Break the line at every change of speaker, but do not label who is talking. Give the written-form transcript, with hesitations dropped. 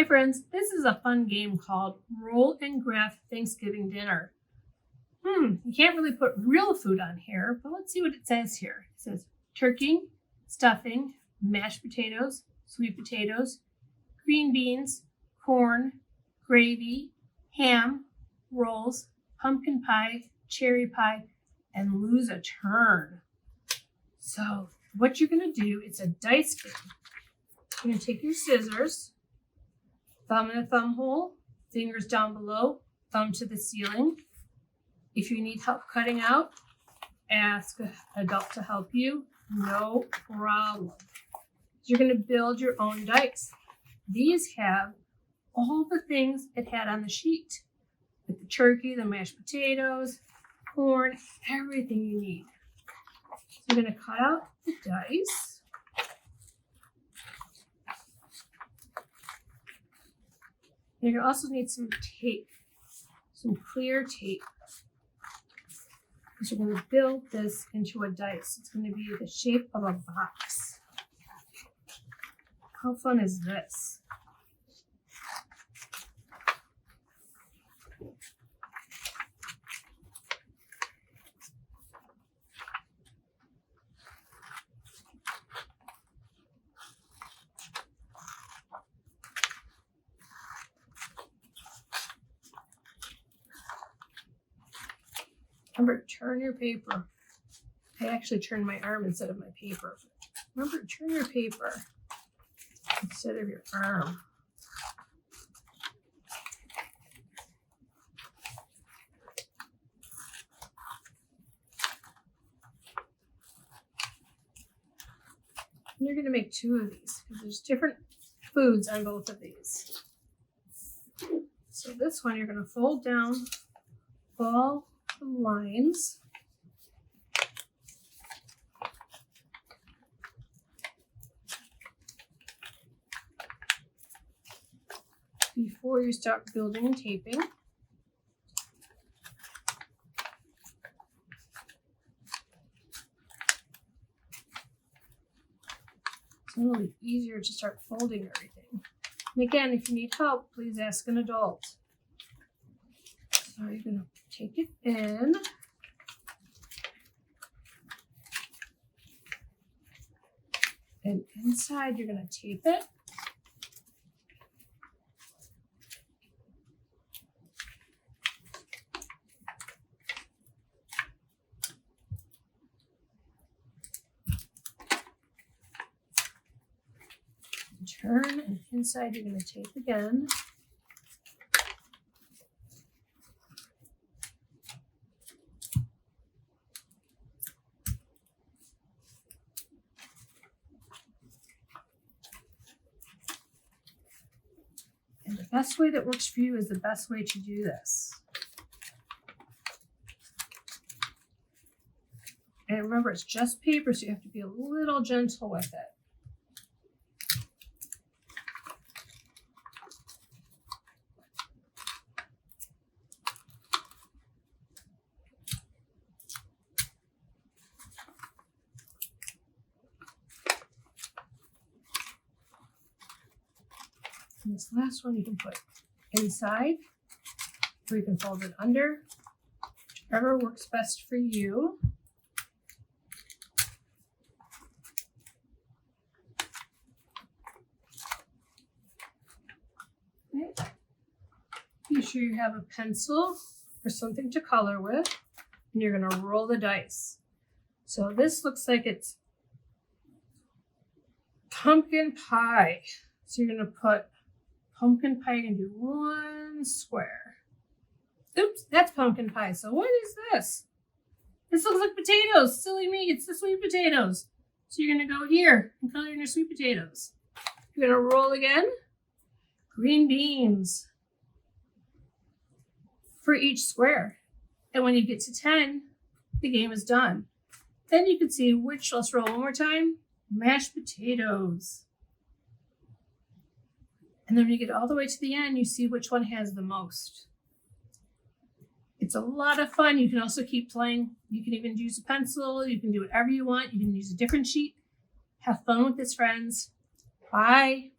Hi friends, this is a fun game called Roll and Graph Thanksgiving Dinner. You can't really put real food on here, but let's see what it says here. It says turkey, stuffing, mashed potatoes, sweet potatoes, green beans, corn, gravy, ham, rolls, pumpkin pie, cherry pie, and lose a turn. So what you're going to do, it's a dice game. You're going to take your scissors, thumb in a thumb hole, fingers down below, thumb to the ceiling. If you need help cutting out, ask an adult to help you. No problem. You're going to build your own dice. These have all the things it had on the sheet. Like the turkey, the mashed potatoes, corn, everything you need. So you're going to cut out the dice. You're going to also need some tape, some clear tape. Because you're going to build this into a dice. It's going to be the shape of a box. How fun is this? Remember, turn your paper. I actually turned my arm instead of my paper. Remember, turn your paper instead of your arm. And you're going to make two of these because there's different foods on both of these. So this one, you're going to fold down all the lines. Before you start building and taping. It's a little easier to start folding everything. And again, if you need help, please ask an adult. So you're going to take it in. And inside, you're going to tape it. Turn, and inside you're going to tape again. And the best way that works for you is the best way to do this. And remember, it's just paper, so you have to be a little gentle with it. And this last one you can put inside, or you can fold it under, whichever works best for you. Okay. Be sure you have a pencil or something to color with, and you're going to roll the dice. So this looks like it's pumpkin pie. So you're going to put pumpkin pie, and do one square. Oops, that's pumpkin pie. So what is this? This looks like potatoes. Silly me, it's the sweet potatoes. So you're going to go here and color in your sweet potatoes. You're going to roll again. Green beans for each square. And when you get to 10, the game is done. Then you can see which, let's roll one more time, mashed potatoes. And then when you get all the way to the end, you see which one has the most. It's a lot of fun. You can also keep playing. You can even use a pencil. You can do whatever you want. You can use a different sheet. Have fun with this, friends. Bye.